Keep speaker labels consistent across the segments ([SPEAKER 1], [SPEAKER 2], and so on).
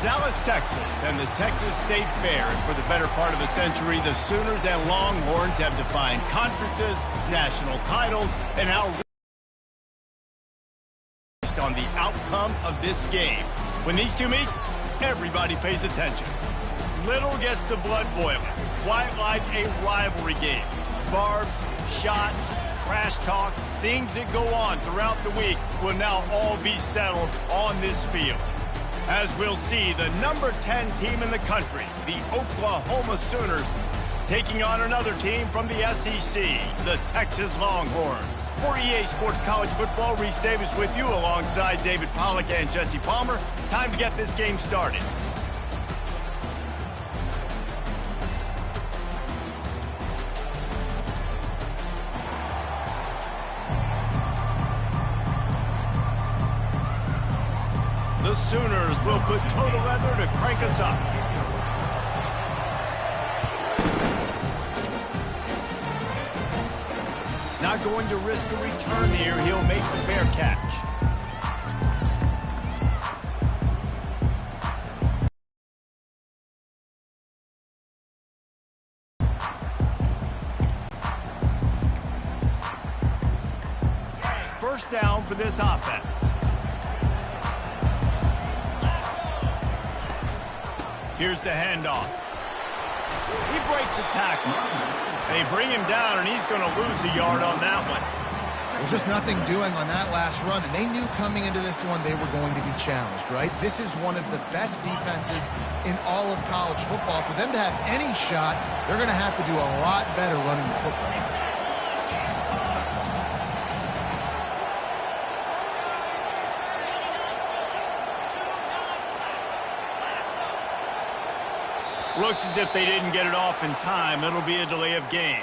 [SPEAKER 1] Dallas, Texas, and the Texas State Fair. And for the better part of a century, the Sooners and Longhorns have defined conferences, national titles, and how based on the outcome of this game. When these two meet, everybody pays attention. Little gets the blood boiling, quite like a rivalry game. Barbs, shots, trash talk, things that go on throughout the week will now all be settled on this field. As we'll see, the number 10 team in the country, the Oklahoma Sooners, taking on another team from the SEC, the Texas Longhorns. For EA Sports College Football, Reese Davis with you alongside David Pollack and Jesse Palmer. Time to get this game started. The Sooners will put total leather to crank us up. Not going to risk a return here. He'll make the fair catch. First down for this offense. Here's the handoff. He breaks a tackle. They bring him down, and he's going to lose a yard on that one.
[SPEAKER 2] Well, just nothing doing on that last run, and they knew coming into this one they were going to be challenged, right? This is one of the best defenses in all of college football. For them to have any shot, they're going to have to do a lot better running the football.
[SPEAKER 1] Looks as if they didn't get it off in time. It'll be a delay of game.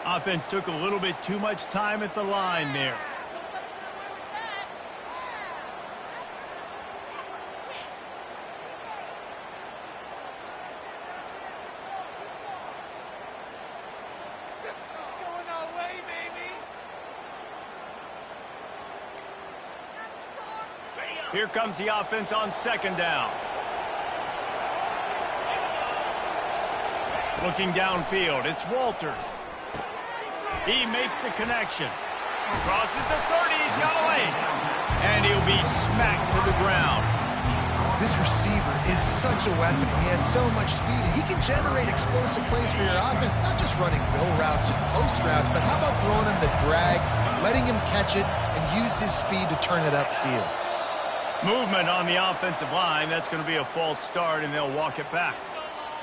[SPEAKER 1] Offense took a little bit too much time at the line there.
[SPEAKER 3] Going our way, baby.
[SPEAKER 1] Here comes the offense on second down. Looking downfield, it's Walters. He makes the connection. Crosses the 30, he's got away. And he'll be smacked to the ground.
[SPEAKER 2] This receiver is such a weapon. He has so much speed, and he can generate explosive plays for your offense, not just running go routes and post routes, but how about throwing him the drag, letting him catch it, and use his speed to turn it upfield.
[SPEAKER 1] Movement on the offensive line. That's going to be a false start, and they'll walk it back.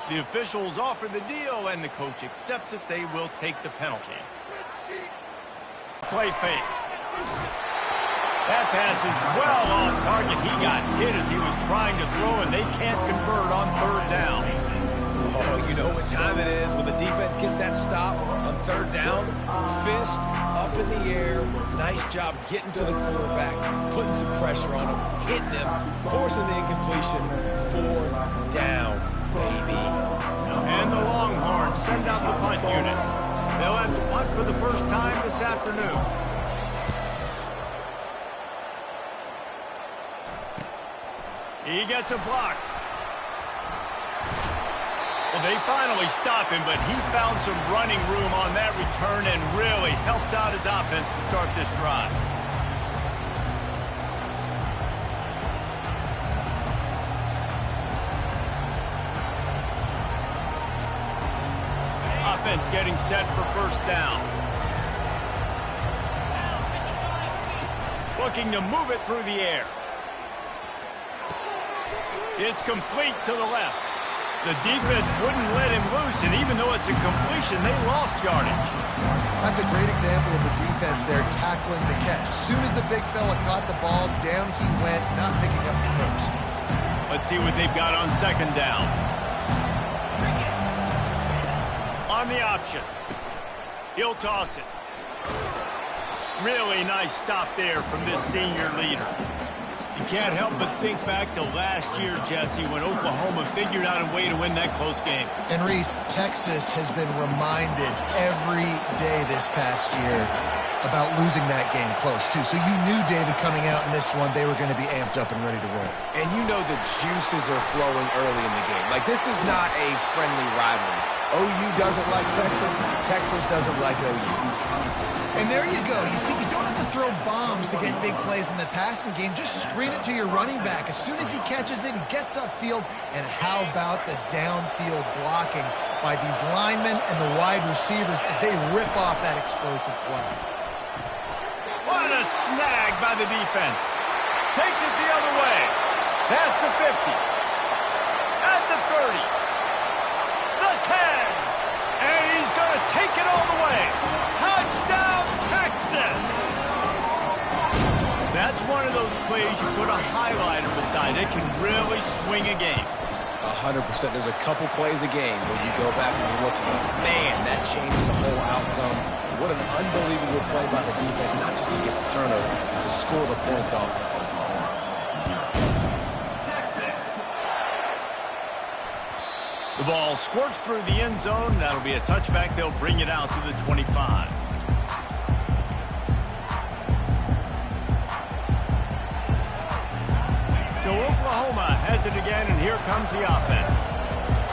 [SPEAKER 1] The officials offer the deal, and the coach accepts it. They will take the penalty. Play fake. That pass is well off target. He got hit as he was trying to throw, and they can't convert on third down.
[SPEAKER 4] Oh, you know what time it is when the defense gets that stop on third down? Fist up in the air. Nice job getting to the quarterback, putting some pressure on him, hitting him, forcing the incompletion. Fourth down. Baby.
[SPEAKER 1] And the Longhorns send out the punt unit. They'll have to punt for the first time this afternoon. He gets a block. Well, they finally stop him, but he found some running room on that return and really helps out his offense to start this drive. Offense getting set for first down. Looking to move it through the air. It's complete to the left. The defense wouldn't let him loose, and even though it's a completion, they lost yardage.
[SPEAKER 2] That's a great example of the defense there tackling the catch. As soon as the big fella caught the ball, down he went, not picking up the first.
[SPEAKER 1] Let's see what they've got on second down. On the option. He'll toss it. Really nice stop there from this senior leader. You can't help but think back to last year, Jesse, when Oklahoma figured out a way to win that close game.
[SPEAKER 2] And Reese, Texas has been reminded every day this past year about losing that game close, too. So you knew, David, coming out in this one, they were going to be amped up and ready to roll.
[SPEAKER 4] And you know the juices are flowing early in the game. Like, this is not a friendly rivalry. OU doesn't like Texas. Texas doesn't like OU.
[SPEAKER 2] And there you go. You see, you don't have to throw bombs to get big plays in the passing game. Just screen it to your running back. As soon as he catches it, he gets upfield. And how about the downfield blocking by these linemen and the wide receivers as they rip off that explosive play?
[SPEAKER 1] What a snag by the defense. Takes it the other way. Past the 50. At the 30. The 10. And he's going to take it all the way. Touchdown, Texas! That's one of those plays you put a highlighter beside. It can really swing a game.
[SPEAKER 4] 100%. There's a couple plays a game when you go back and you look at it. Man, that changed the whole outcome. What an unbelievable play by the defense, not just to get the turnover, to score the points off.
[SPEAKER 1] The ball squirts through the end zone. That'll be a touchback. They'll bring it out to the 25. So Oklahoma has it again, and here comes the offense.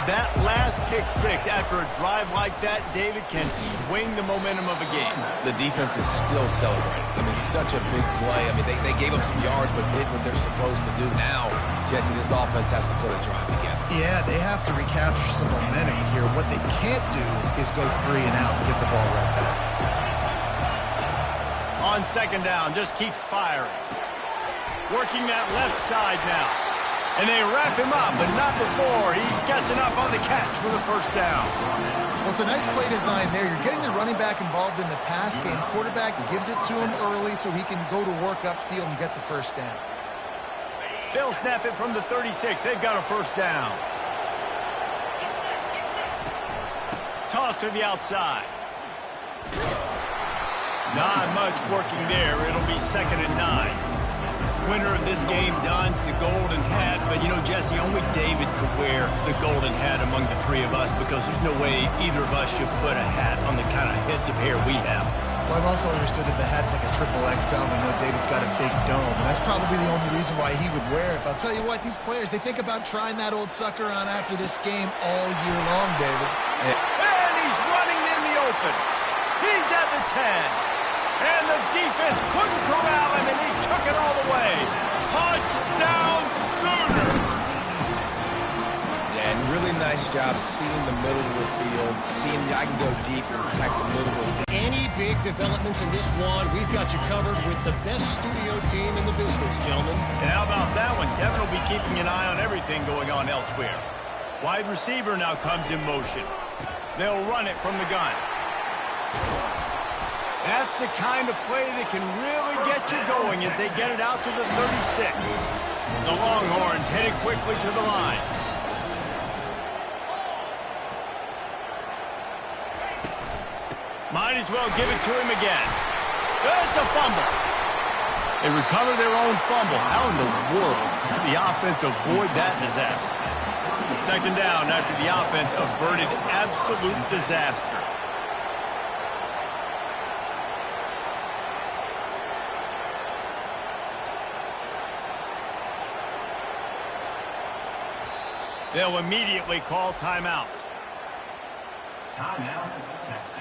[SPEAKER 1] That last pick six after a drive like that, David, can swing the momentum of a game.
[SPEAKER 4] The defense is still celebrating. I mean, such a big play. I mean, they gave up some yards but did what they're supposed to do. Now, Jesse, this offense has to put a drive together.
[SPEAKER 2] Yeah, they have to recapture some momentum here. What they can't do is go 3 and out and give the ball right back.
[SPEAKER 1] On second down, just keeps firing. Working that left side now. And they wrap him up, but not before he gets enough on the catch for the first down.
[SPEAKER 2] Well, it's a nice play design there. You're getting the running back involved in the pass game. Quarterback gives it to him early so he can go to work upfield and get the first down.
[SPEAKER 1] They'll snap it from the 36. They've got a first down. Toss to the outside. Not much working there. It'll be 2nd and 9. Winner of this game dons the golden hat, but you know, Jesse, only David could wear the golden hat among the three of us because there's no way either of us should put a hat on the kind of heads of hair we have.
[SPEAKER 2] Well, I've also understood that the hat's like a triple XL. We know David's got a big dome, and that's probably the only reason why he would wear it. But I'll tell you what, these players, they think about trying that old sucker on after this game all year long, David.
[SPEAKER 1] And he's running in the open. He's at the 10. And the defense couldn't corral him, and he took it all the way. Touchdown, Sooners!
[SPEAKER 4] Yeah, and really nice job seeing the middle of the field, seeing I can go deep and attack the middle of the field.
[SPEAKER 5] Any big developments in this one, we've got you covered with the best studio team in the business, gentlemen.
[SPEAKER 1] And how about that one? Kevin will be keeping an eye on everything going on elsewhere. Wide receiver now comes in motion. They'll run it from the gun. That's the kind of play that can really get you going as they get it out to the 36. The Longhorns headed quickly to the line. Might as well give it to him again. It's a fumble. They recover their own fumble. How in the world did the offense avoid that disaster? 2nd down after the offense averted absolute disaster. They'll immediately call timeout.
[SPEAKER 6] Timeout, Texas.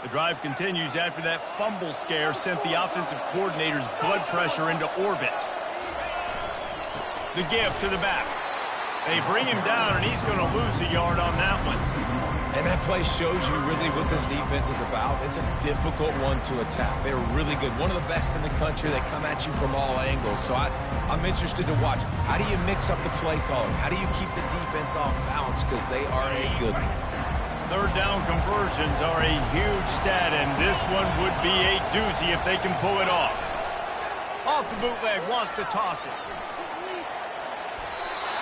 [SPEAKER 1] The drive continues after that fumble scare sent the offensive coordinator's blood pressure into orbit. The give to the back. They bring him down, and he's going to lose a yard on that one.
[SPEAKER 4] And that play shows you really what this defense is about. It's a difficult one to attack. They're really good. One of the best in the country. They come at you from all angles. So I'm interested to watch. How do you mix up the play calling? How do you keep the defense off balance? Because they are a good one.
[SPEAKER 1] 3rd down conversions are a huge stat, and this one would be a doozy if they can pull it off. Off the bootleg, wants to toss it.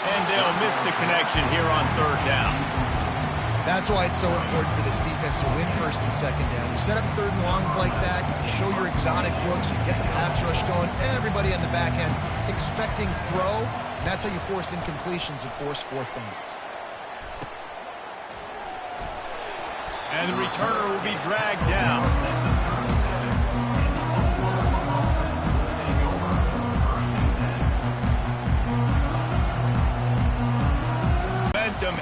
[SPEAKER 1] And they'll miss the connection here on third down.
[SPEAKER 2] That's why it's so important for this defense to win first and second down. You set up third and longs like that, you can show your exotic looks, you can get the pass rush going, everybody on the back end expecting throw. And that's how you force incompletions and force fourth downs.
[SPEAKER 1] And the returner will be dragged down.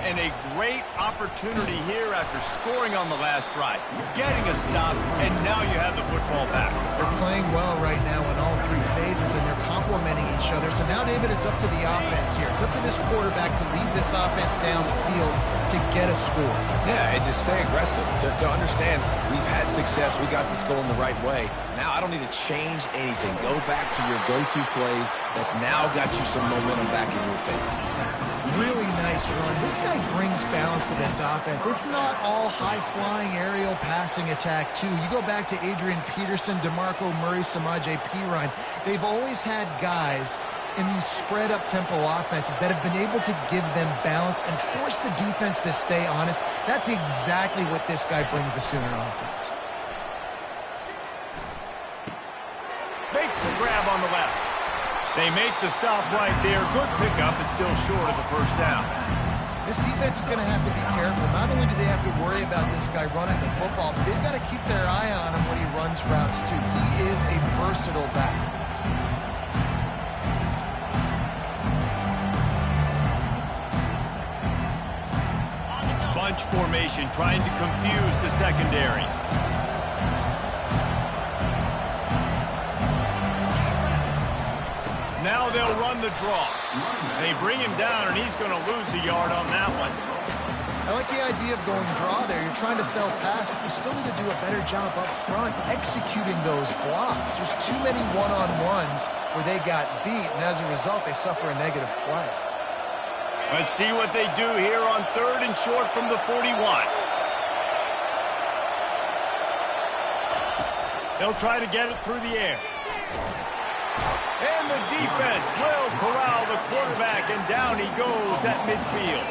[SPEAKER 1] And a great opportunity here after scoring on the last drive, getting a stop, and now you have the football back.
[SPEAKER 2] They're playing well right now in all three phases, and they're complementing each other. So now, David, it's up to the offense here. It's up to this quarterback to lead this offense down the field to get a score.
[SPEAKER 4] Yeah, and to stay aggressive, to understand we've had success, we got this going the right way. Now I don't need to change anything. Go back to your go-to plays. That's now got you some momentum back in your favor.
[SPEAKER 2] Really nice run. This guy brings balance to this offense. It's not all high-flying aerial passing attack, too. You go back to Adrian Peterson, DeMarco Murray, Samaje Perine. They've always had guys in these spread-up tempo offenses that have been able to give them balance and force the defense to stay honest. That's exactly what this guy brings the Sooner offense.
[SPEAKER 1] Makes the grab on the left. They make the stop right there. Good pickup, but still short of the first down.
[SPEAKER 2] This defense is going to have to be careful. Not only do they have to worry about this guy running the football, but they've got to keep their eye on him when he runs routes, too. He is a versatile back.
[SPEAKER 1] Bunch formation, trying to confuse the secondary. Now they'll run the draw. They bring him down, and he's going to lose a yard on that one.
[SPEAKER 2] I like the idea of going draw there. You're trying to sell pass, but you still need to do a better job up front executing those blocks. There's too many one-on-ones where they got beat, and as a result, they suffer a negative play.
[SPEAKER 1] Let's see what they do here on third and short from the 41. They'll try to get it through the air. And the defense will corral the quarterback, and down he goes at midfield.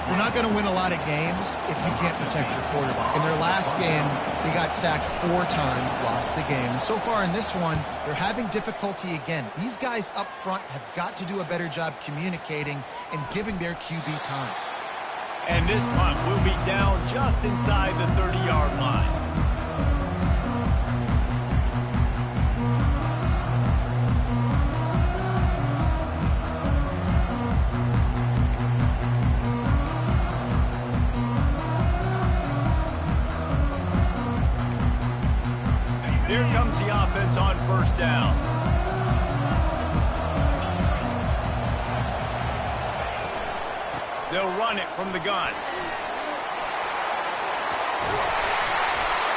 [SPEAKER 2] You're not going to win a lot of games if you can't protect your quarterback. In their last game, they got sacked 4 times, lost the game. And so far in this one, they're having difficulty again. These guys up front have got to do a better job communicating and giving their QB time.
[SPEAKER 1] And this punt will be down just inside the 30-yard line. Here comes the offense on first down. They'll run it from the gun.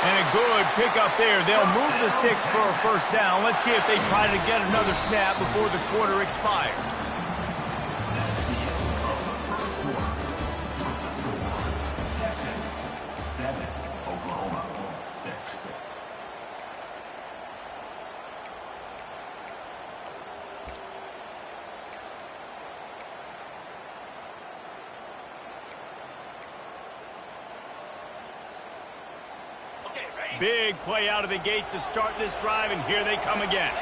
[SPEAKER 1] And a good pickup there. They'll move the sticks for a first down. Let's see if they try to get another snap before the quarter expires. Big play out of the gate to start this drive, and here they come again.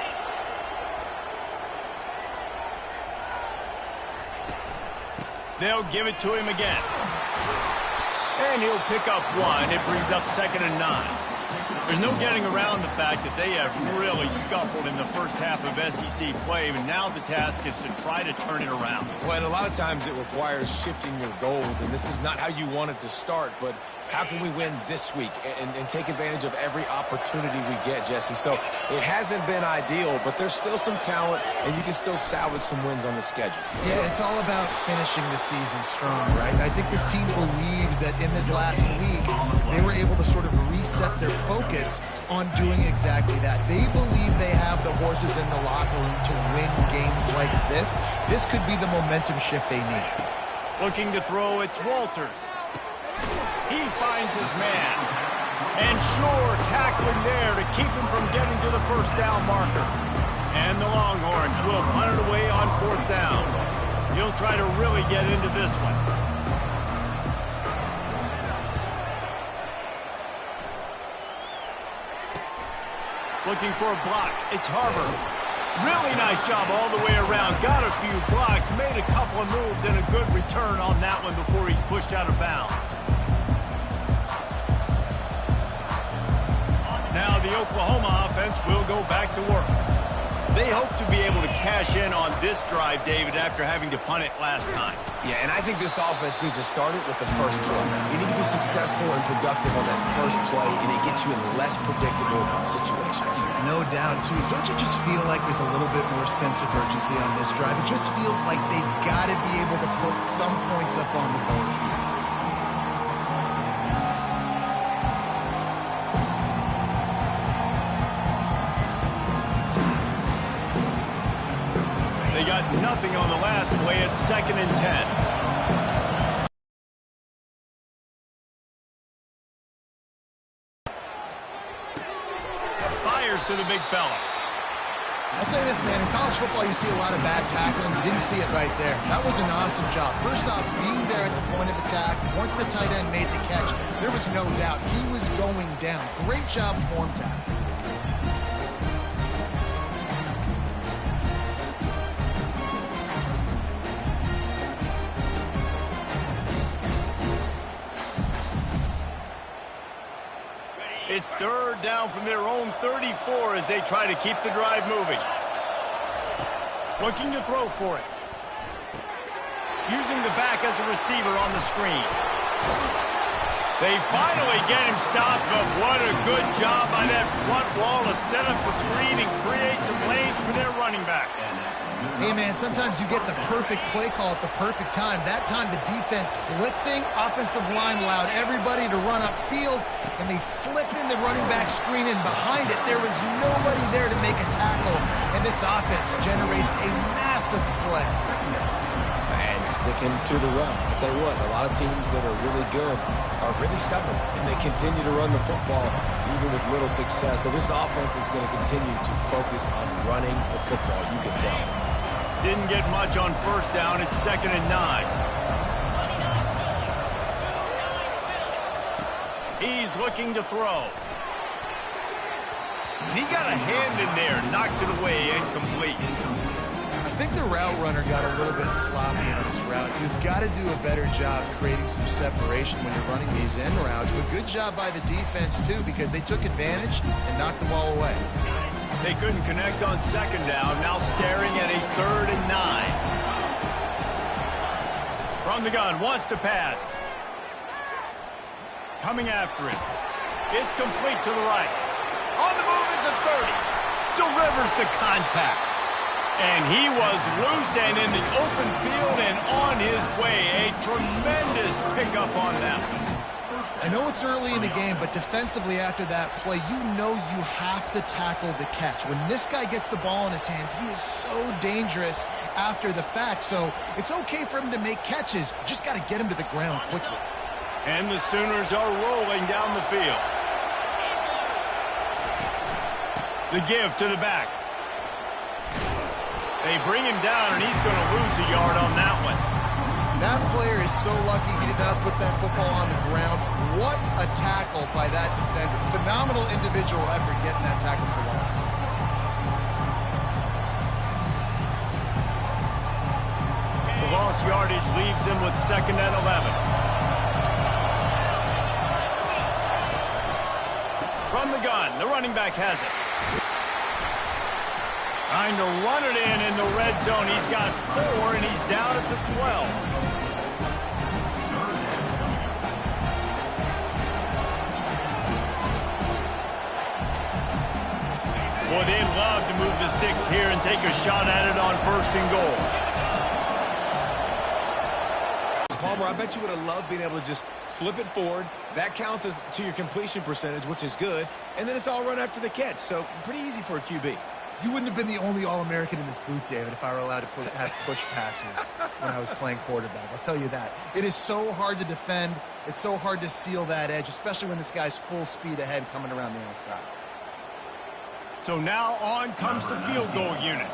[SPEAKER 1] They'll give it to him again. And he'll pick up 1. It brings up 2nd and 9. There's no getting around the fact that they have really scuffled in the first half of SEC play, and now the task is to try to turn it around.
[SPEAKER 4] Well, and a lot of times it requires shifting your goals, and this is not how you want it to start, but how can we win this week and take advantage of every opportunity we get, Jesse? So it hasn't been ideal, but there's still some talent, and you can still salvage some wins on the schedule.
[SPEAKER 2] Yeah, it's all about finishing the season strong, right? I think this team believes that in this last week, they were able to sort of reset their focus on doing exactly that. They believe they have the horses in the locker room to win games like this. This could be the momentum shift they need.
[SPEAKER 1] Looking to throw, it's Walters. He finds his man. And sure, tackling there to keep him from getting to the first down marker. And the Longhorns will punt it away on 4th down. He'll try to really get into this one. Looking for a block. It's Harvard. Really nice job all the way around. Got a few blocks, made a couple of moves, and a good return on that one before he's pushed out of bounds. Now the Oklahoma offense will go back to work. They hope to be able to cash in on this drive, David, after having to punt it last time.
[SPEAKER 4] Yeah, and I think this offense needs to start it with the first play. You need to be successful and productive on that first play, and it gets you in less predictable situations.
[SPEAKER 2] No doubt, too. Don't you just feel like there's a little bit more sense of urgency on this drive? It just feels like they've got to be able to put some points up on the board here.
[SPEAKER 1] They got nothing on the last play. It's 2nd and 10. Fires to the big fella.
[SPEAKER 2] I'll say this, man. In college football, you see a lot of bad tackling. You didn't see it right there. That was an awesome job. First off, being there at the point of attack. Once the tight end made the catch, there was no doubt he was going down. Great job form tackle.
[SPEAKER 1] It's 3rd down from their own 34 as they try to keep the drive moving. Looking to throw for it. Using the back as a receiver on the screen. They finally get him stopped, but what a good job by that front wall to set up the screen and create some lanes for their running back.
[SPEAKER 2] Hey, man, sometimes you get the perfect play call at the perfect time. That time the defense blitzing, offensive line allowed everybody to run upfield, and they slip in the running back screen, and behind it there was nobody there to make a tackle, and this offense generates a massive play.
[SPEAKER 4] And sticking to the run. I'll tell you what, a lot of teams that are really good are really stubborn, and they continue to run the football even with little success. So this offense is going to continue to focus on running the football, you can tell.
[SPEAKER 1] Didn't get much on 1st down. It's 2nd and 9. He's looking to throw. And he got a hand in there, knocks it away, incomplete.
[SPEAKER 2] I think the route runner got a little bit sloppy on his route. You've got to do a better job creating some separation when you're running these end routes. But good job by the defense, too, because they took advantage and knocked the ball away.
[SPEAKER 1] They couldn't connect on 2nd down, now staring at a 3rd and 9. From the gun, wants to pass. Coming after him. It's complete to the right. On the move at the 30. Delivers the contact. And he was loose and in the open field and on his way. A tremendous pickup on that one.
[SPEAKER 2] I know it's early in the game, but defensively after that play, you know you have to tackle the catch. When this guy gets the ball in his hands, he is so dangerous after the fact. So it's okay for him to make catches. You just got to get him to the ground quickly.
[SPEAKER 1] And the Sooners are rolling down the field. The give to the back. They bring him down, and he's going to lose a yard on that one.
[SPEAKER 2] That player is so lucky he did not put that football on the ground. What a tackle by that defender. Phenomenal individual effort getting that tackle for loss.
[SPEAKER 1] The lost yardage leaves them with 2nd and 11. From the gun, the running back has it. Trying to run it in the red zone. He's got 4, and he's down at the 12. Boy, they'd love to move the sticks here and take a shot at it on 1st and goal.
[SPEAKER 4] Palmer, I bet you would have loved being able to just flip it forward. That counts as to your completion percentage, which is good. And then it's all run after the catch. So pretty easy for a QB.
[SPEAKER 2] You wouldn't have been the only All-American in this booth, David, if I were allowed to have push passes when I was playing quarterback. I'll tell you that. It is so hard to defend. It's so hard to seal that edge, especially when this guy's full speed ahead coming around the outside.
[SPEAKER 1] So now on comes the field goal unit.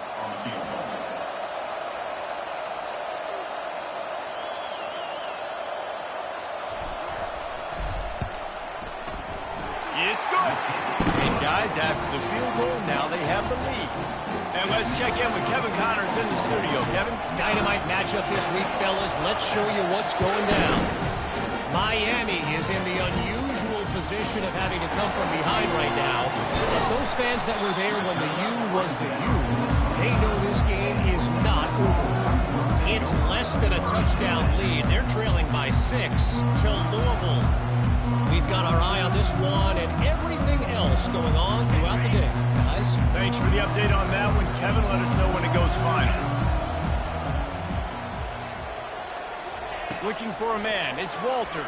[SPEAKER 1] And guys, after the field goal, now they have the lead. And let's check in with Kevin Connors in the studio. Kevin?
[SPEAKER 5] Dynamite matchup this week, fellas. Let's show you what's going down. Miami is in the unusual position of having to come from behind right now. But those fans that were there when the U was the U, they know this game is not over. It's less than a touchdown lead. They're trailing by 6 to Louisville. We've got our eye on this one and everything else going on throughout the day. Guys?
[SPEAKER 1] Thanks for the update on that one, Kevin. Let us know when it goes final. Looking for a man. It's Walters.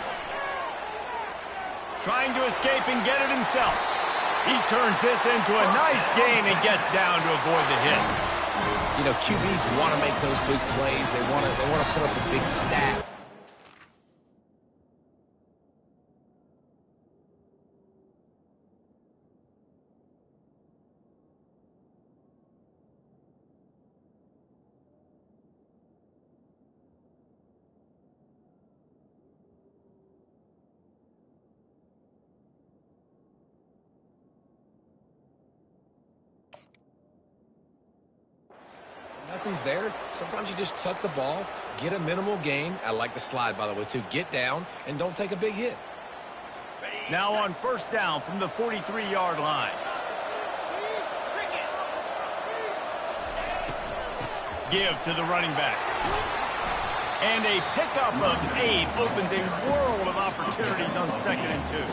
[SPEAKER 1] Trying to escape and get it himself. He turns this into a nice gain and gets down to avoid the hit.
[SPEAKER 4] You know, QBs want to make those big plays. They want to put up a big stat. Nothing's there. Sometimes you just tuck the ball, get a minimal gain. I like the slide, by the way, too. Get down and don't take a big hit.
[SPEAKER 1] Now on first down from the 43-yard line. Give to the running back. And a pickup of 8 opens a world of opportunities on 2nd and 2.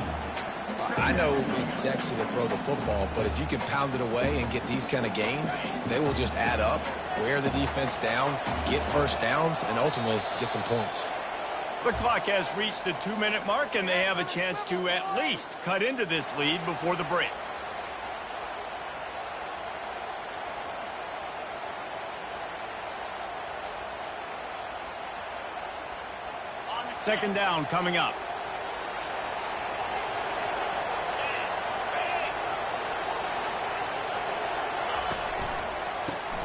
[SPEAKER 4] I know it's sexy to throw the football, but if you can pound it away and get these kind of gains, they will just add up, wear the defense down, get first downs, and ultimately get some points.
[SPEAKER 1] The clock has reached the 2-minute mark, and they have a chance to at least cut into this lead before the break. Second down coming up.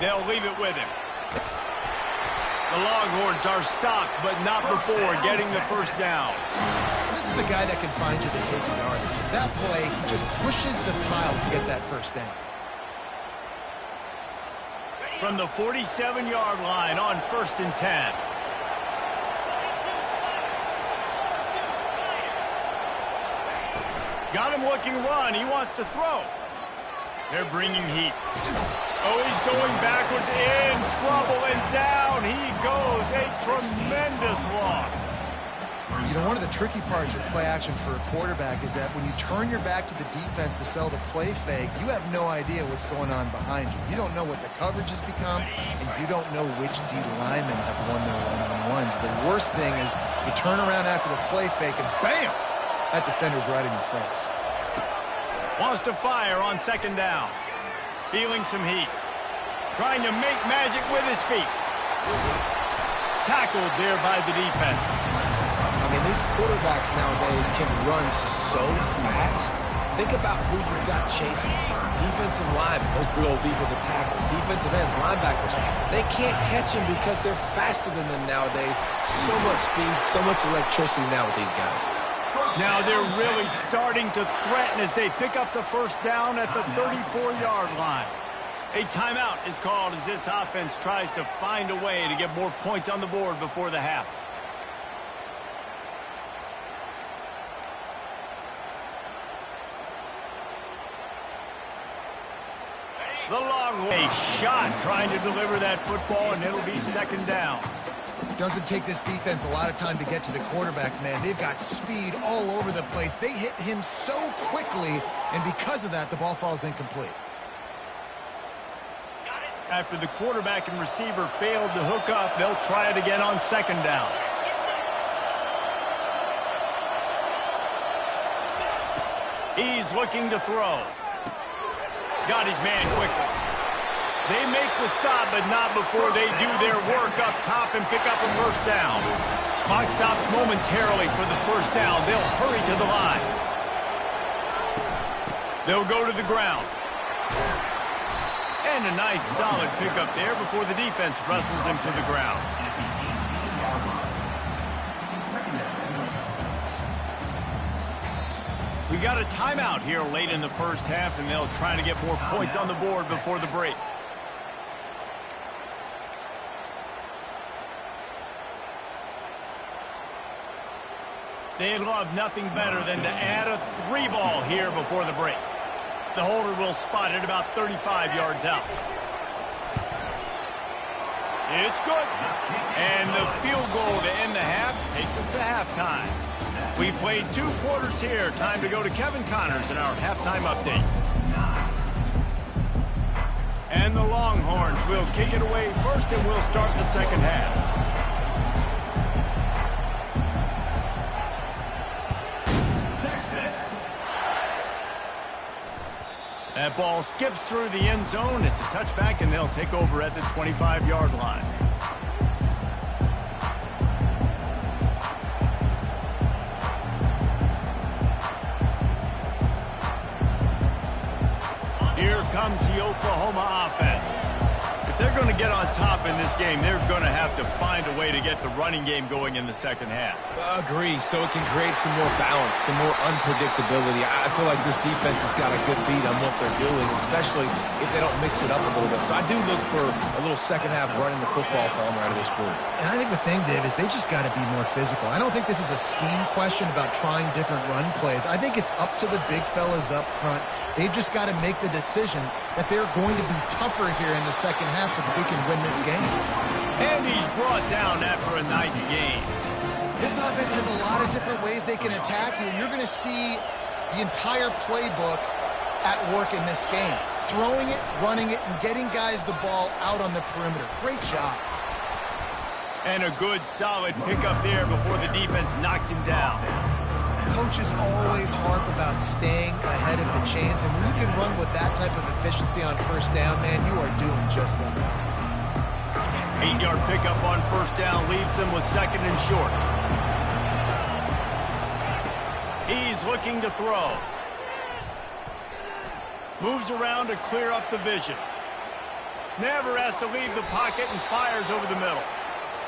[SPEAKER 1] They'll leave it with him. The Longhorns are stopped, but not before getting the first down.
[SPEAKER 2] This is a guy that can find you the hidden yardage. That play, he just pushes the pile to get that first down.
[SPEAKER 1] From the 47-yard line on 1st and 10. Got him looking run. He wants to throw. They're bringing heat. Oh, he's going backwards, in trouble, and down he goes. A tremendous loss.
[SPEAKER 2] You know, one of the tricky parts with play action for a quarterback is that when you turn your back to the defense to sell the play fake, you have no idea what's going on behind you. You don't know what the coverage has become, and you don't know which D linemen have won their one-on-ones. The worst thing is you turn around after the play fake, and bam! That defender's right in your face.
[SPEAKER 1] Wants to fire on 2nd down. Feeling some heat. Trying to make magic with his feet. Tackled there by the defense.
[SPEAKER 4] I mean, these quarterbacks nowadays can run so fast. Think about who you got chasing. Defensive linemen, those big old defensive tackles, defensive ends, linebackers. They can't catch them because they're faster than them nowadays. So much speed, so much electricity now with these guys.
[SPEAKER 1] Now they're really starting to threaten as they pick up the first down at the 34-yard line. A timeout is called as this offense tries to find a way to get more points on the board before the half. The long way. A shot trying to deliver that football, and it'll be 2nd down.
[SPEAKER 2] Doesn't take this defense a lot of time to get to the quarterback, man. They've got speed all over the place. They hit him so quickly, and because of that, the ball falls incomplete.
[SPEAKER 1] After the quarterback and receiver failed to hook up, they'll try it again on 2nd down. He's looking to throw. Got his man quickly. They make the stop, but not before they do their work up top and pick up a first down. Clock stops momentarily for the first down. They'll hurry to the line. They'll go to the ground. And a nice solid pickup there before the defense wrestles him to the ground. We We got a timeout here late in the first half, and they'll try to get more points on the board before the break. They'd love nothing better than to add a 3-ball here before the break. The holder will spot it about 35 yards out. It's good. And the field goal to end the half takes us to halftime. We played 2 quarters here. Time to go to Kevin Connors in our halftime update. And the Longhorns will kick it away first, and we'll start the second half. That ball skips through the end zone. It's a touchback, and they'll take over at the 25-yard line. Here comes the Oklahoma offense. If they're going to get on top in this game, they're going to have to find a way to get the running game going in the second half.
[SPEAKER 4] Agree, so it can create some more balance, some more unpredictability. I feel like this defense has got a good beat on what they're doing, especially if they don't mix it up a little bit. So I do look for a little second half running the football from out of this group.
[SPEAKER 2] And I think the thing, Dave, is they just got to be more physical. I don't think this is a scheme question about trying different run plays. I think it's up to the big fellas up front. They've just got to make the decision that they're going to be tougher here in the second half so that we can win this game.
[SPEAKER 1] And he's brought down after a nice game.
[SPEAKER 2] This offense has a lot of different ways they can attack you, and you're going to see the entire playbook at work in this game. Throwing it, running it, and getting guys the ball out on the perimeter. Great job.
[SPEAKER 1] And a good, solid pickup there before the defense knocks him down.
[SPEAKER 2] Coaches always harp about staying ahead of the chains, and when you can run with that type of efficiency on first down, man, you are doing just that.
[SPEAKER 1] 8-yard pickup on first down leaves them with second and short. He's looking to throw. Moves around to clear up the vision. Never has to leave the pocket and fires over the middle.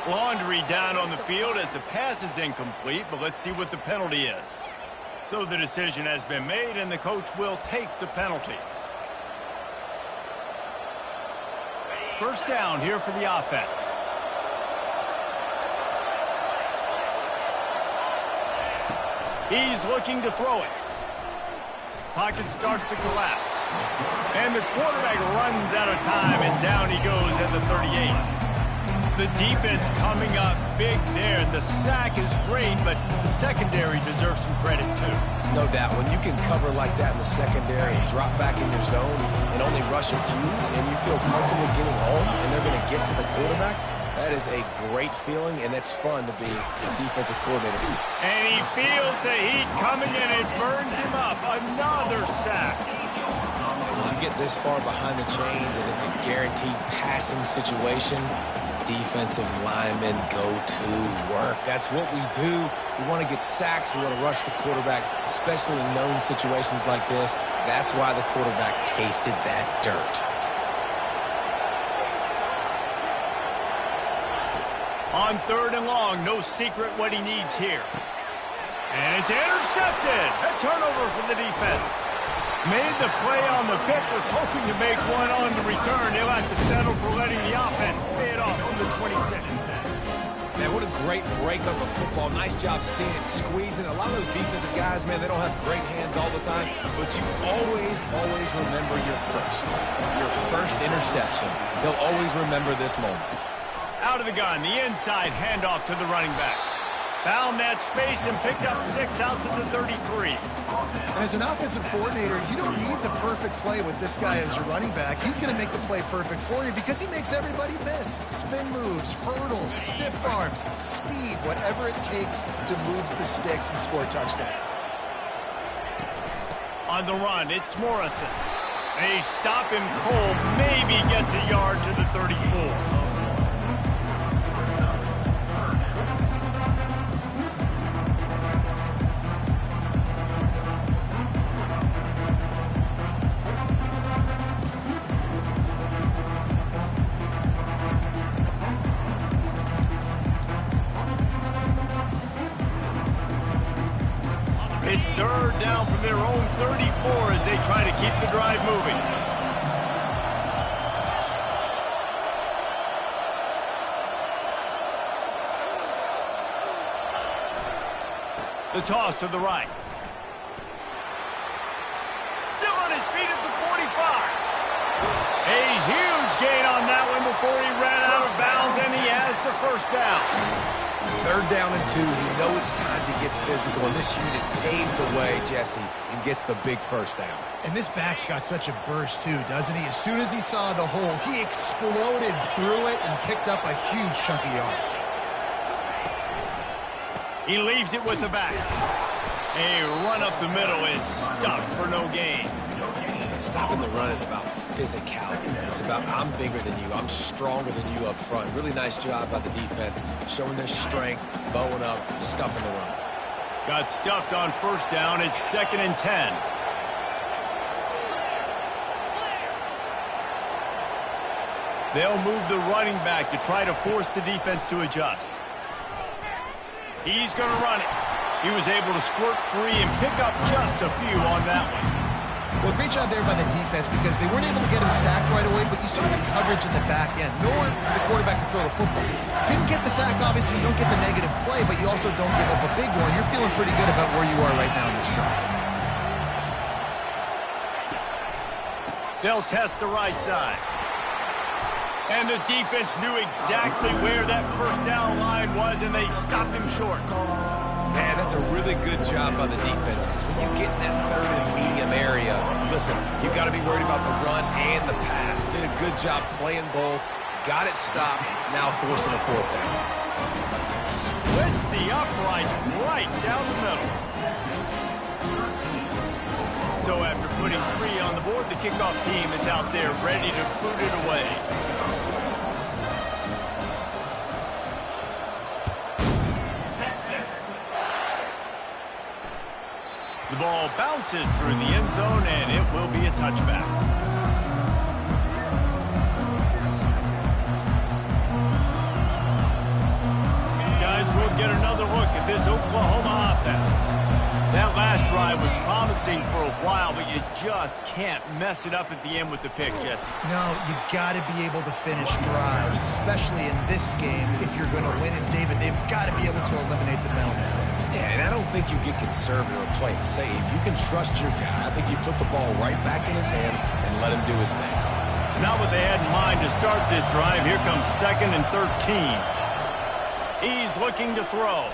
[SPEAKER 1] Laundry down on the field as the pass is incomplete, but let's see what the penalty is. So the decision has been made, and the coach will take the penalty. First down here for the offense. He's looking to throw it. Pocket starts to collapse. And the quarterback runs out of time, and down he goes at the 38. The defense coming up big there. The sack is great, but the secondary deserves some credit too.
[SPEAKER 4] No doubt. When you can cover like that in the secondary and drop back in your zone and only rush a few, and you feel comfortable getting home, and they're going to get to the quarterback, that is a great feeling, and it's fun to be a defensive coordinator.
[SPEAKER 1] And he feels the heat coming, and it burns him up. Another sack.
[SPEAKER 4] When you get this far behind the chains and it's a guaranteed passing situation, defensive linemen go to work. That's what we do. We want to get sacks. We want to rush the quarterback, especially in known situations like this. That's why the quarterback tasted that dirt.
[SPEAKER 1] On third and long, no secret what he needs here. And it's intercepted. A turnover for the defense. Made the play on the pick, was hoping to make one on the return. He'll have to settle for letting the offense pay it off from the 26.
[SPEAKER 4] Man, what a great breakup of football. Nice job seeing it, squeezing. A lot of those defensive guys, man, they don't have great hands all the time, but you always remember your first interception. They'll always remember this moment.
[SPEAKER 1] Out of the gun, the inside handoff to the running back. Found that space and picked up 6 out to the 33.
[SPEAKER 2] And as an offensive coordinator, you don't need the perfect play with this guy as your running back. He's going to make the play perfect for you because he makes everybody miss. Spin moves, hurdles, stiff arms, speed, whatever it takes to move the sticks and score touchdowns.
[SPEAKER 1] On the run, it's Morrison. They stop him cold, maybe gets a yard to the 34. It's third down from from their own 34 as they try to keep the drive moving. The toss to the right. Still on his feet at the 45. A huge gain on that one before he ran out of bounds, and he has the first down.
[SPEAKER 4] 3rd down and 2. You know it's time to get physical, and this unit paves the way, Jesse, and gets the big first down.
[SPEAKER 2] And this back's got such a burst, too, doesn't he? As soon as he saw the hole, he exploded through it and picked up a huge chunk of yards.
[SPEAKER 1] He leaves it with the back. A run up the middle is stuck for no gain.
[SPEAKER 4] Stopping the run is about physicality. It's about I'm bigger than you. I'm stronger than you up front. Really nice job by the defense, showing their strength, bowing up, stuffing the run.
[SPEAKER 1] Got stuffed on first down. It's 2nd and 10. They'll move the running back to try to force the defense to adjust. He's going to run it. He was able to squirt free and pick up just a few on that one.
[SPEAKER 2] Well, great job there by the defense because they weren't able to get him sacked right away, but you saw the coverage in the back end. Nowhere for the quarterback to throw the football. Didn't get the sack, obviously. You don't get the negative play, but you also don't give up a big one. You're feeling pretty good about where you are right now in this drive.
[SPEAKER 1] They'll test the right side. And the defense knew exactly where that first down line was, and they stopped him short.
[SPEAKER 4] Man, that's a really good job by the defense because when you get in that 3rd and medium area, listen, you've got to be worried about the run and the pass. Did a good job playing both, got it stopped, now forcing a 4th down.
[SPEAKER 1] Splits the uprights right down the middle. So after putting 3 on the board, the kickoff team is out there ready to boot it away. The ball bounces through the end zone, and it will be a touchback. Guys, we'll get another look at this Oklahoma offense. That last drive was promising for a while, but you just can't mess it up at the end with the pick, Jesse.
[SPEAKER 2] No, you got to be able to finish drives, especially in this game. If you're going to win, and David, they've got to be able to eliminate the mental mistakes.
[SPEAKER 4] Yeah, and I don't think you get conservative or play it safe. You can trust your guy. I think you put the ball right back in his hands and let him do his thing.
[SPEAKER 1] Not what they had in mind to start this drive. Here comes 2nd and 13. He's looking to throw.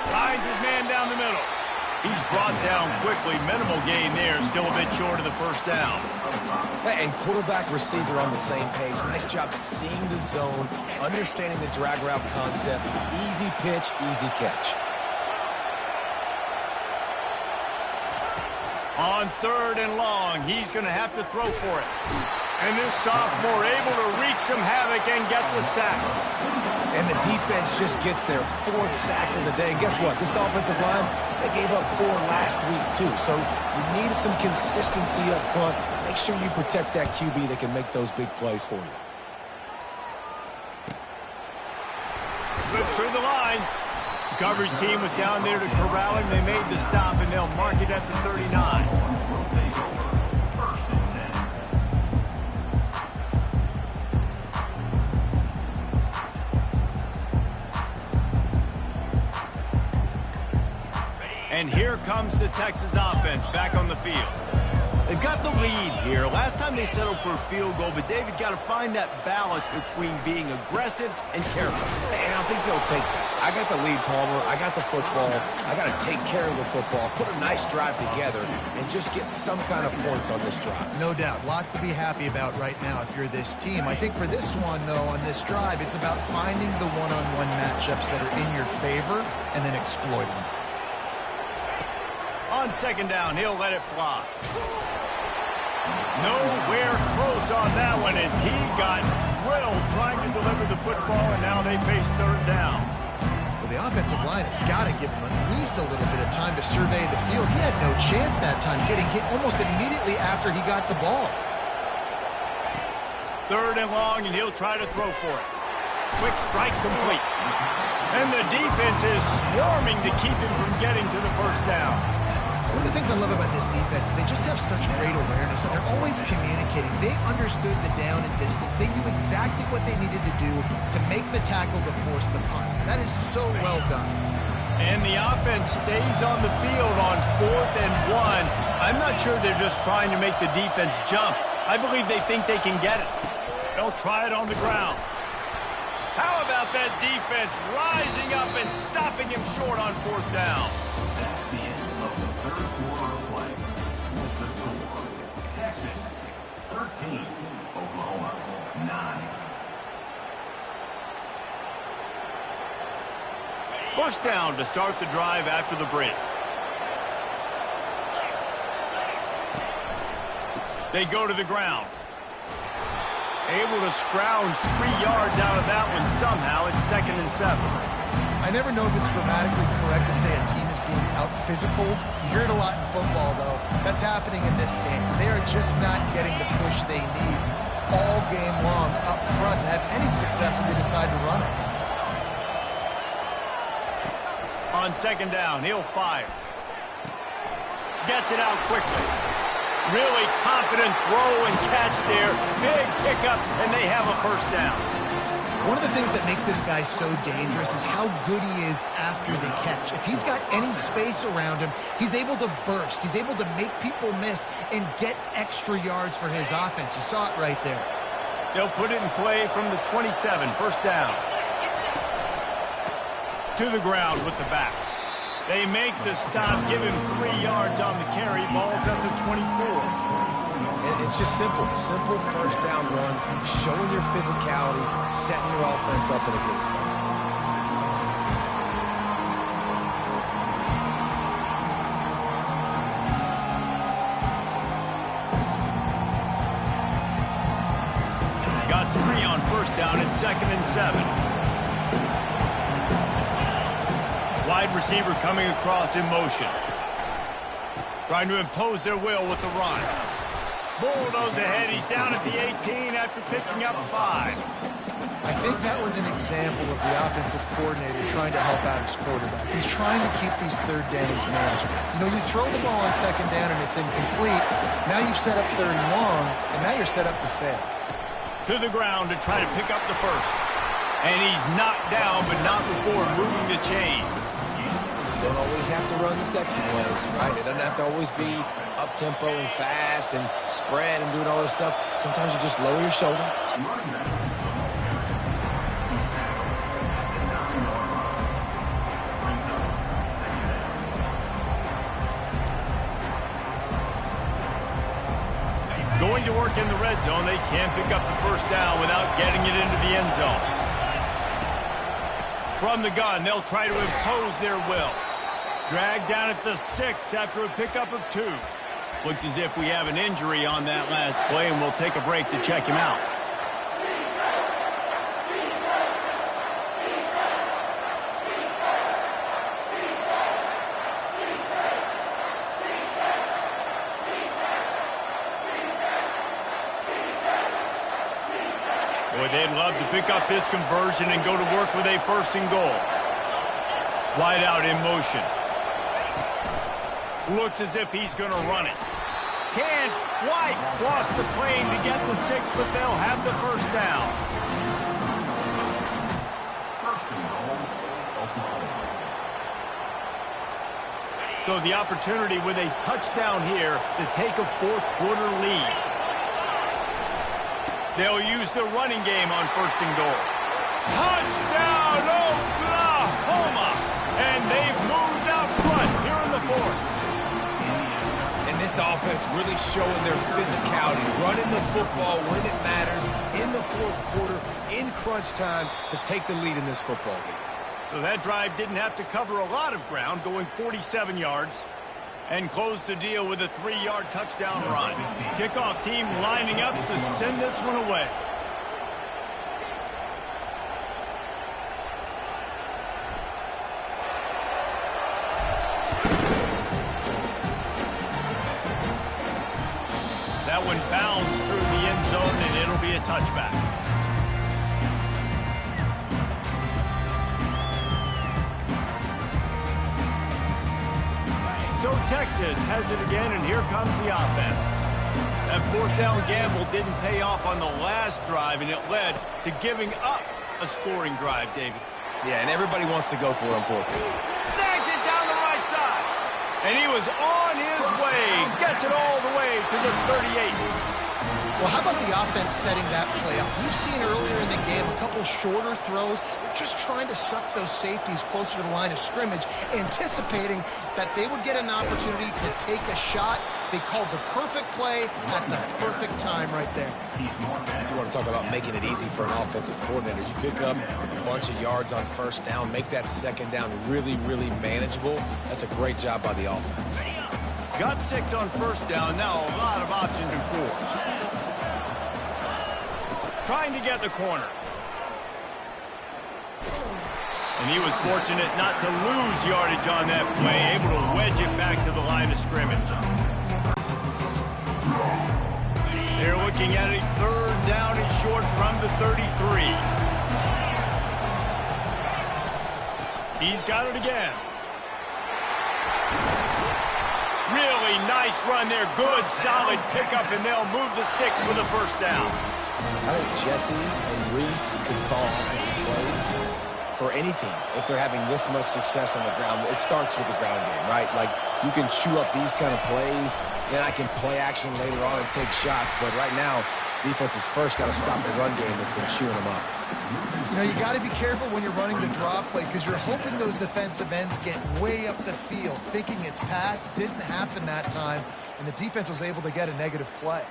[SPEAKER 1] Finds his man down the middle. He's brought down quickly. Minimal gain there. Still a bit short of the first down.
[SPEAKER 4] And quarterback receiver on the same page. Nice job seeing the zone, understanding the drag route concept. Easy pitch, easy catch.
[SPEAKER 1] On 3rd and long, he's going to have to throw for it. And this sophomore able to wreak some havoc and get the sack.
[SPEAKER 4] And the defense just gets their 4th sack of the day. And guess what? This offensive line, they gave up 4 last week, too. So you need some consistency up front. Make sure you protect that QB that can make those big plays for you.
[SPEAKER 1] Slips through the line. The coverage team was down there to corral him. They made the stop, and they'll mark it at the 39. And here comes the Texas offense back on the field. They've got the lead here. Last time they settled for a field goal, but David got to find that balance between being aggressive and careful.
[SPEAKER 4] And I think they'll take that. I got the lead, Palmer. I got the football. I got to take care of the football, put a nice drive together, and just get some kind of points on this drive.
[SPEAKER 2] No doubt. Lots to be happy about right now if you're this team. I think for this one, though, on this drive, it's about finding the one-on-one matchups that are in your favor and then exploiting them.
[SPEAKER 1] On 2nd down, he'll let it fly. Nowhere close on that one as he got drilled trying to deliver the football, and now they face 3rd down.
[SPEAKER 2] Well, the offensive line has got to give him at least a little bit of time to survey the field. He had no chance that time, getting hit almost immediately after he got the ball.
[SPEAKER 1] 3rd and long, and he'll try to throw for it. Quick strike complete. And the defense is swarming to keep him from getting to the first down.
[SPEAKER 2] One of the things I love about this defense is they just have such great awareness, and they're always communicating. They understood the down and distance. They knew exactly what they needed to do to make the tackle to force the punt. That is so well done.
[SPEAKER 1] And the offense stays on the field on 4th and 1. I'm not sure they're just trying to make the defense jump. I believe they think they can get it. They'll try it on the ground. How about that defense rising up and stopping him short on 4th down?
[SPEAKER 6] That's the end of the third quarter of play. The score, Texas 13, Oklahoma 9.
[SPEAKER 1] First down to start the drive after the break. They go to the ground. Able to scrounge 3 yards out of that one somehow. It's 2nd and 7.
[SPEAKER 2] I never know if it's grammatically correct to say a team is being out-physicaled. You hear it a lot in football, though. That's happening in this game. They are just not getting the push they need all game long up front to have any success when they decide to run it.
[SPEAKER 1] On 2nd down, he'll fire. Gets it out quickly. Really confident throw and catch there. Big pickup, and they have a first down.
[SPEAKER 2] One of the things that makes this guy so dangerous is how good he is after the catch. If he's got any space around him, he's able to burst. He's able to make people miss and get extra yards for his offense. You saw it right there.
[SPEAKER 1] They'll put it in play from the 27, first down. To the ground with the back. They make the stop, give him 3 yards on the carry. Ball's at the 24.
[SPEAKER 4] And it's just simple. Simple first down run, showing your physicality, setting your offense up in a good spot.
[SPEAKER 1] Got 3 on first down and 2nd and 7. Wide receiver coming across in motion. Trying to impose their will with the run. Bulldoze ahead. He's down at the 18 after picking up 5.
[SPEAKER 2] I think that was an example of the offensive coordinator trying to help out his quarterback. He's trying to keep these third downs manageable. You know, you throw the ball on 2nd down and it's incomplete. Now you've set up 3rd and long, and now you're set up to fail.
[SPEAKER 1] To the ground to try to pick up the first. And he's knocked down, but not before moving the chains.
[SPEAKER 4] Don't always have to run the sexy plays, right? It doesn't have to always be up-tempo and fast and spread and doing all this stuff. Sometimes you just lower your shoulder.
[SPEAKER 1] Going to work in the red zone, they can't pick up the first down without getting it into the end zone. From the gun, they'll try to impose their will. Dragged down at the 6 after a pickup of 2. Looks as if we have an injury on that last play, and we'll take a break to check him out. Boy, they'd love to pick up this conversion and go to work with a 1st and goal. Wide out in motion. Looks as if he's going to run it. Can't quite cross the plane to get the 6, but they'll have the first down. So the opportunity with a touchdown here to take a 4th quarter lead. They'll use the running game on 1st and goal. Touchdown, Oklahoma! And they've moved out front here in the 4th.
[SPEAKER 4] And this offense really showing their physicality, running the football when it matters, in the 4th quarter, in crunch time, to take the lead in this football game.
[SPEAKER 1] So that drive didn't have to cover a lot of ground, going 47 yards. And close the deal with a 3-yard touchdown run. Kickoff team lining up to send this one away. That one bounds through the end zone, and it'll be a touchback. So Texas has it again, and here comes the offense. That fourth down gamble didn't pay off on the last drive, and it led to giving up a scoring drive, David.
[SPEAKER 4] Yeah, and everybody wants to go for it, unfortunately.
[SPEAKER 1] Snags it down the right side. And he was on his way. Gets it all the way to the 38.
[SPEAKER 2] Well, how about the offense setting that play up? We've seen earlier in the game a couple shorter throws. They're just trying to suck those safeties closer to the line of scrimmage, anticipating that they would get an opportunity to take a shot. They called the perfect play at the perfect time right there.
[SPEAKER 4] You want to talk about making it easy for an offensive coordinator. You pick up a bunch of yards on first down, make that second down really, really manageable. That's a great job by the offense.
[SPEAKER 1] Got 6 on first down. Now a lot of options in 4. Trying to get the corner. And he was fortunate not to lose yardage on that play, able to wedge it back to the line of scrimmage. They're looking at a third down and short from the 33. He's got it again. Really nice run there. Good, solid pickup, and they'll move the sticks with a first down.
[SPEAKER 4] I think Jesse and Reese could call offensive plays for any team if they're having this much success on the ground. It starts with the ground game, right? Like, you can chew up these kind of plays, then I can play action later on and take shots. But right now, defense has first got to stop the run game that's been chewing them up.
[SPEAKER 2] You know, you got to be careful when you're running the draw play because you're hoping those defensive ends get way up the field, thinking it's pass. Didn't happen that time, and the defense was able to get a negative play.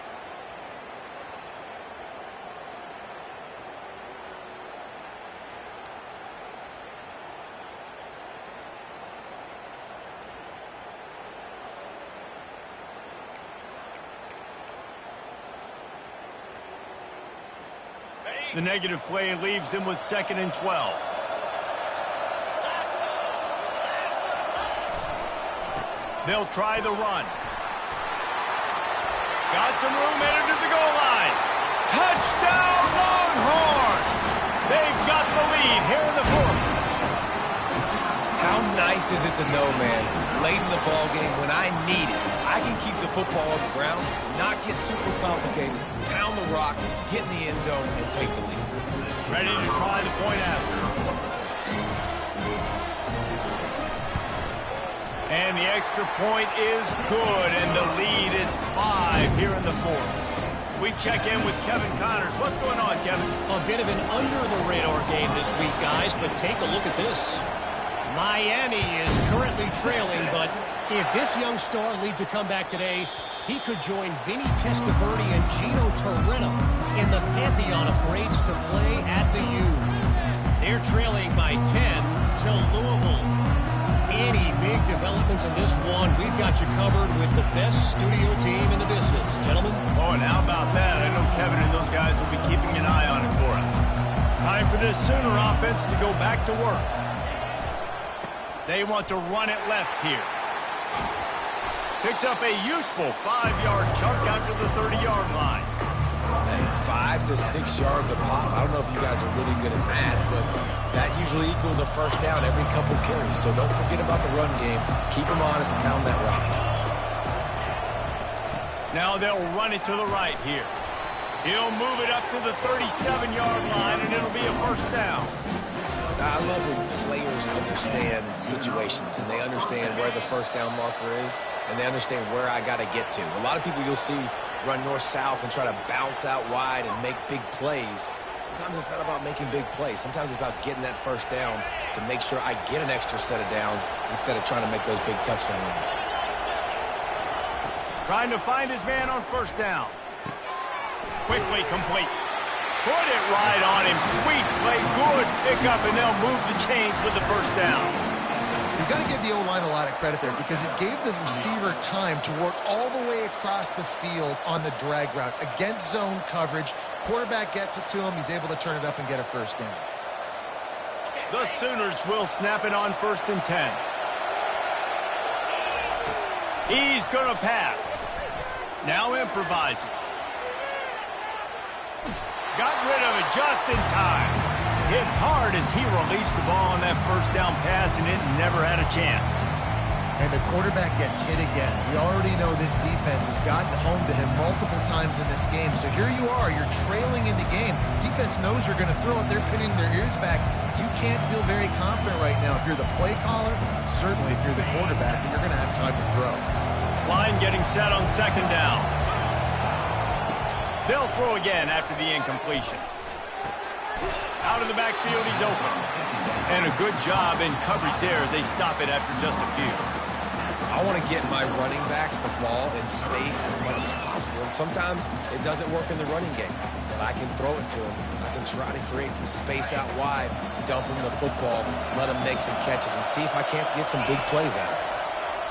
[SPEAKER 1] The negative play leaves them with 2nd and 12. They'll try the run. Got some room headed to the goal line. Touchdown, Longhorns! They've got the lead here in the 4th.
[SPEAKER 4] How nice is it to know, man, late in the ball game when I need it, I can keep the football on the ground, not get super complicated, pound the rock, get in the end zone, and take the lead.
[SPEAKER 1] Ready to try the point after. And the extra point is good, and the lead is 5 here in the 4th. We check in with Kevin Connors. What's going on, Kevin?
[SPEAKER 5] A bit of an under-the-radar game this week, guys, but take a look at this. Miami is currently trailing, but if this young star leads a comeback today, he could join Vinny Testaverde and Gino Torretta in the pantheon of greats to play at the U. They're trailing by 10 to Louisville. Any big developments in this one, we've got you covered with the best studio team in the business. Gentlemen?
[SPEAKER 1] Oh, and how about that? I know Kevin and those guys will be keeping an eye on it for us. Time for this Sooner offense to go back to work. They want to run it left here. Picks up a useful 5-yard chunk out to the 30-yard line.
[SPEAKER 4] Hey, 5 to 6 yards a pop. I don't know if you guys are really good at math, but that usually equals a first down every couple carries. So don't forget about the run game. Keep them honest and pound that rock.
[SPEAKER 1] Now they'll run it to the right here. He'll move it up to the 37-yard line, and it'll be a first down.
[SPEAKER 4] I love when players understand situations and they understand where the first down marker is and they understand where I got to get to. A lot of people you'll see run north-south and try to bounce out wide and make big plays. Sometimes it's not about making big plays. Sometimes it's about getting that first down to make sure I get an extra set of downs instead of trying to make those big touchdown runs.
[SPEAKER 1] Trying to find his man on first down. Quickly complete. Put it right on him. Sweet play. Good pickup, and they'll move the chains with the first down.
[SPEAKER 2] You've got to give the O-line a lot of credit there because it gave the receiver time to work all the way across the field on the drag route against zone coverage. Quarterback gets it to him. He's able to turn it up and get a first down.
[SPEAKER 1] The Sooners will snap it on 1st and 10. He's going to pass. Now improvising. Got rid of it just in time. Hit hard as he released the ball on that first down pass, and it never had a chance.
[SPEAKER 2] And the quarterback gets hit again. We already know this defense has gotten home to him multiple times in this game. So here you are, you're trailing in the game. Defense knows you're going to throw it. They're pinning their ears back. You can't feel very confident right now. If you're the play caller, certainly if you're the quarterback, that you're going to have time to throw.
[SPEAKER 1] Line getting set on second down. They'll throw again after the incompletion. Out of the backfield, he's open. And a good job in coverage there as they stop it after just a few.
[SPEAKER 4] I want to get my running backs the ball in space as much as possible. And sometimes it doesn't work in the running game. But I can throw it to them. I can try to create some space out wide, dump them the football, let them make some catches, and see if I can't get some big plays out of it.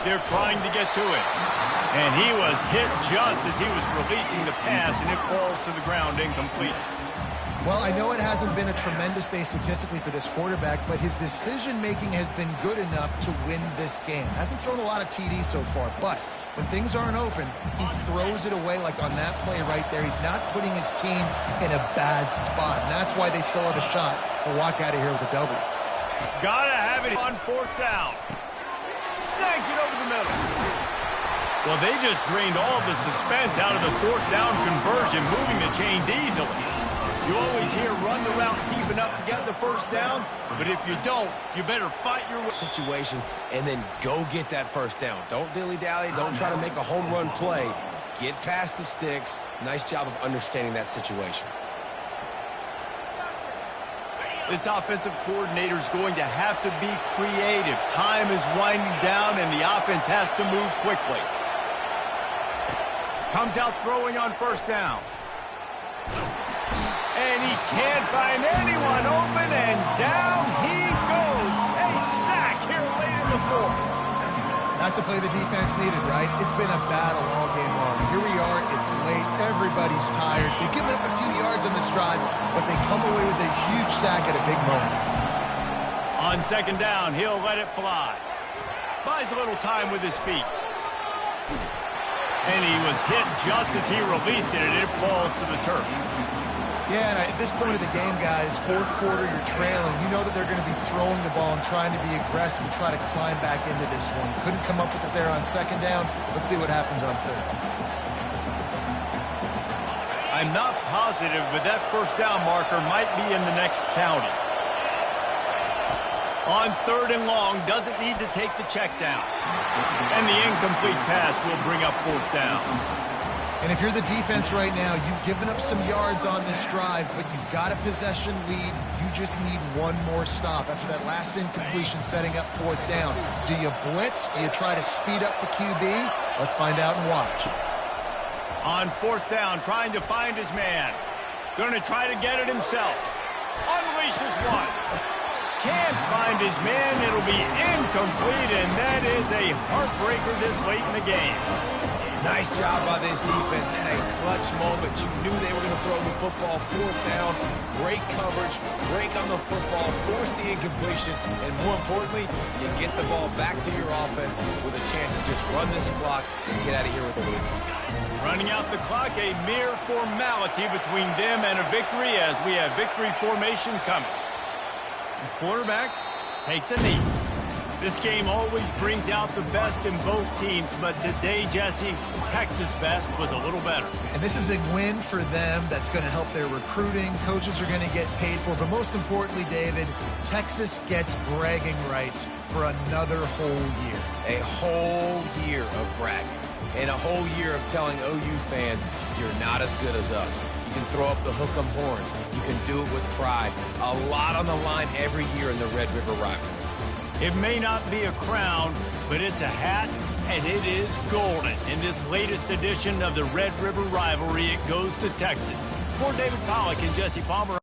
[SPEAKER 1] They're trying to get to it. And he was hit just as he was releasing the pass, and it falls to the ground incomplete.
[SPEAKER 2] Well, I know it hasn't been a tremendous day statistically for this quarterback, but his decision-making has been good enough to win this game. Hasn't thrown a lot of TDs so far, but when things aren't open, he throws it away like on that play right there. He's not putting his team in a bad spot, and that's why they still have a shot to walk out of here with a W.
[SPEAKER 1] Gotta have it on fourth down. Snags it over the middle. Well, they just drained all of the suspense out of the fourth down conversion, moving the chains easily. You always hear run the route deep enough to get the first down, but if you don't, you better fight your
[SPEAKER 4] situation and then go get that first down. Don't dilly-dally. Don't try to make a home run play. Get past the sticks. Nice job of understanding that situation.
[SPEAKER 1] This offensive coordinator is going to have to be creative. Time is winding down, and the offense has to move quickly. Comes out throwing on first down. And he can't find anyone open, and down he goes. A sack here late in the fourth.
[SPEAKER 2] That's a play the defense needed, right? It's been a battle all game long. Here we are, it's late, everybody's tired. They've given up a few yards on this drive, but they come away with a huge sack at a big moment.
[SPEAKER 1] On second down, he'll let it fly. Buys a little time with his feet. And he was hit just as he released it, and it falls to the turf.
[SPEAKER 2] Yeah, and at this point of the game, guys, fourth quarter, you're trailing. You know that they're going to be throwing the ball and trying to be aggressive and try to climb back into this one. Couldn't come up with it there on second down. Let's see what happens on third.
[SPEAKER 1] I'm not positive, but that first down marker might be in the next county. On third and long, doesn't need to take the check down. And the incomplete pass will bring up fourth down.
[SPEAKER 2] And if you're the defense right now, you've given up some yards on this drive, but you've got a possession lead. You just need one more stop. After that last incompletion setting up fourth down, do you blitz? Do you try to speed up the QB? Let's find out and watch.
[SPEAKER 1] On fourth down, trying to find his man. Going to try to get it himself. Unleashes one. Can't find his man. It'll be incomplete, and that is a heartbreaker this late in the game.
[SPEAKER 4] Nice job by this defense in a clutch moment. You knew they were going to throw the football fourth down. Great coverage, break on the football, force the incompletion, and more importantly, you get the ball back to your offense with a chance to just run this clock and get out of here with a win.
[SPEAKER 1] Running out the clock, a mere formality between them and a victory as we have victory formation coming. The quarterback takes a knee. This game always brings out the best in both teams, but today, Jesse, Texas' best was a little better.
[SPEAKER 2] And this is a win for them that's going to help their recruiting. Coaches are going to get paid for, but most importantly, David, Texas gets bragging rights for another whole year.
[SPEAKER 4] A whole year of bragging. And a whole year of telling OU fans, you're not as good as us. You can throw up the hook 'em horns. You can do it with pride. A lot on the line every year in the Red River rivalry.
[SPEAKER 1] It may not be a crown, but it's a hat, and it is golden. In this latest edition of the Red River rivalry, it goes to Texas. For David Pollack and Jesse Palmer.